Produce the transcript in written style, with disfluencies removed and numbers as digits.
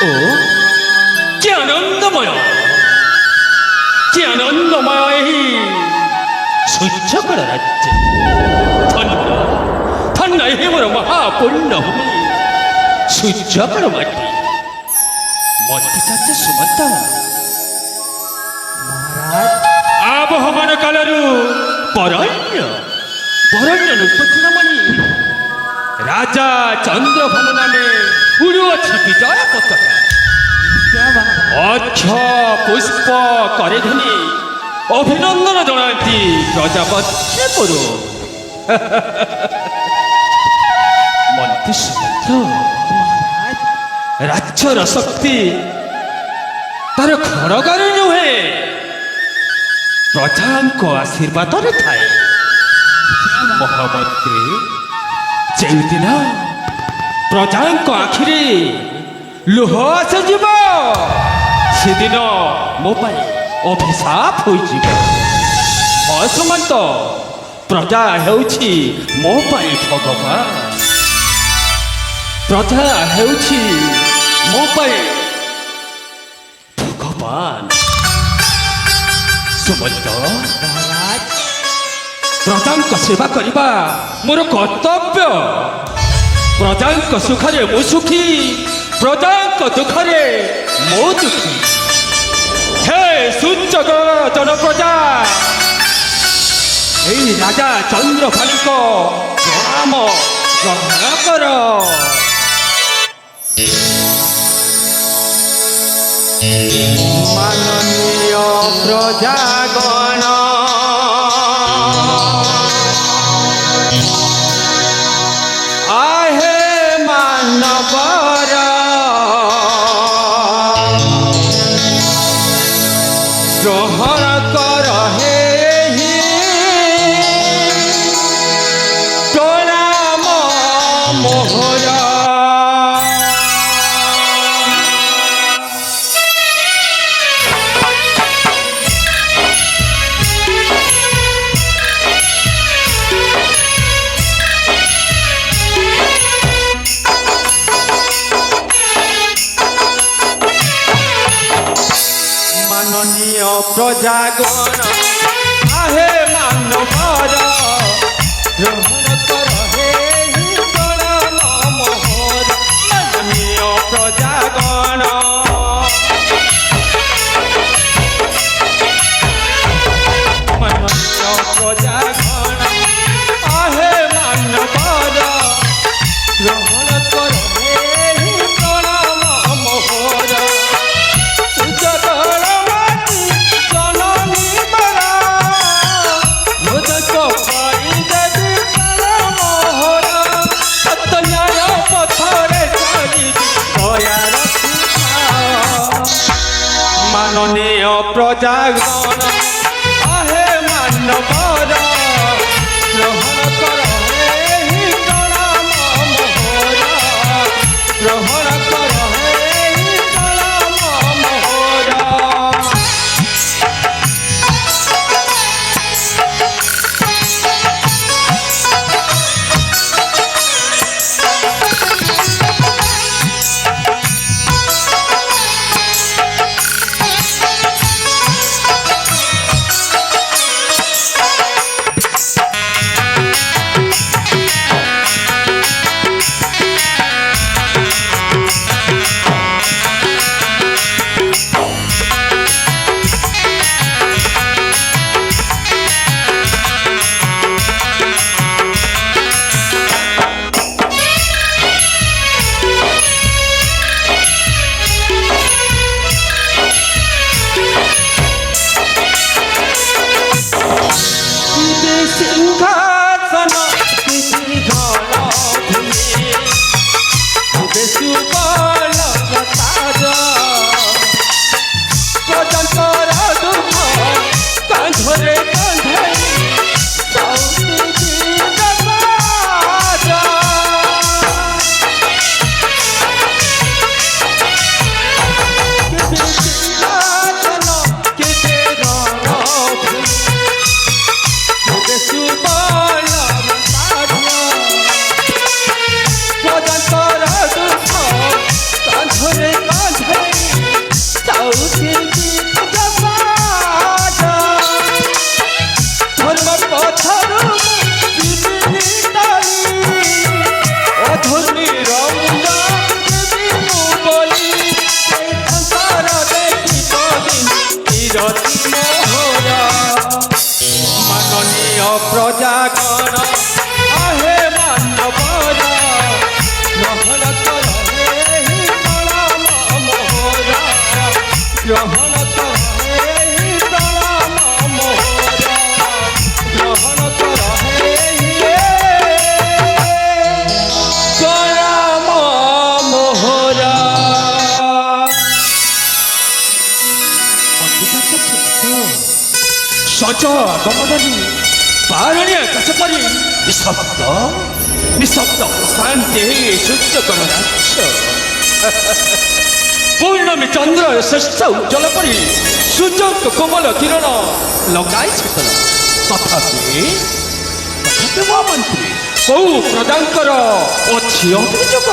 ও কি আনন্দময়, কি আনন্দময় এই সূর্যকর রাজ্য। ধন্য ধন্য হে মোর মহাপুণ্যভূমি সূর্যকর মাটি। মধ্যে চাচ্ছে সুমন্ত আবহমান কালରୁ ବରଣ୍ୟ ବରଣ୍ୟ ନୃପଚୂଡ଼ାମଣି ରାଜା ଚନ୍ଦ୍ରଭାନୁ ନାମେ ଉଡ଼ୁଅଛି ବିଜୟ ପତାକା। ଅକ୍ଷ ପୁଷ୍ପ କରି ଧରି ଅଭିନନ୍ଦନ ଜଣାନ୍ତି ପ୍ରଜାପତ୍ୟପୁର। ମନ୍ତ୍ରୀ ସୁମନ୍ତ ରାଜ୍ୟର ଶକ୍ତି ତାର ଖଡ଼ଗରେ ନୁହେଁ ପ୍ରଜାଙ୍କ ଆଶୀର୍ବାଦରେ ଥାଏ। ମହାମନ୍ତ୍ରୀ ଯେଉଁଦିନ ପ୍ରଜାଙ୍କ ଆଖିରେ ଲୁହ ଆସିଯିବ ସେଦିନ ମୋ ପାଇଁ ଅଭିଶାପ ହୋଇଯିବ। ସୁମନ୍ତ ପ୍ରଜା ହେଉଛି ମୋ ପାଇଁ ଭଗବାନ, ପ୍ରଜା ହେଉଛି ମୋ ପାଇଁ ଭଗବାନ। ସୁମନ୍ତ ପ୍ରଜାଙ୍କ ସେବା କରିବା ମୋର କର୍ତ୍ତବ୍ୟ। ପ୍ରଜାଙ୍କ ସୁଖରେ ମୁଁ ସୁଖୀ, ପ୍ରଜାଙ୍କ ଦୁଃଖରେ ମୁଁ ଦୁଃଖୀ। ହେ ସୂଚକ ଜନପ୍ରଜା, এই রাজা চন্দ্রভানুଙ୍କ ପ୍ରଣାମ ଗ୍ରହଣ କର। ମାନନୀୟ ପ୍ରଜାଗଣ, आहे मानवर ग्रहण कर हे प्रणाम मोहर। মাননীয় প্রজাগণ, আহে মানবর গ্রহণ কর হে প্রণাম মোহর। মাননীয় প্রজাগণ, মাননীয় প্রজাগণ, আহে মানবর গ্রহণ কর হে প্রণাম মোহর। মাননীয় প্রজাগণ, আহে মানবর গ্রহণ কর হে প্রণাম মোহর। গ্রহণ কর হে প্রণাম মোহর। ଗ୍ରହଣ କର ଏହି ପ୍ରଣାମ ମୋହର ଗ୍ରହଣ କର ଏହି ପ୍ରଣାମ ମୋହର। ସଜ ଦମଦଲି ପାରଣୀୟ ଗଛ ପରି ନିଶବ୍ଦ ନିଶବ୍ଦ ଶାନ୍ତି ସୂର୍ଯ୍ୟକର ରାଜ୍ୟ। ପୂର୍ଣ୍ଣମୀ ଚନ୍ଦ୍ର ଶ୍ରେଷ୍ଠ ଉଜ୍ଜଳ ପରି ସୂର୍ଯ୍ୟଙ୍କ କୋମଳ କିରଣ ଲଗାଇଛି ତଥାପି ମହାମନ୍ତ୍ରୀ କୋଉ ପ୍ରଜାଙ୍କର ଅଛି ଅଭିଯୋଗ?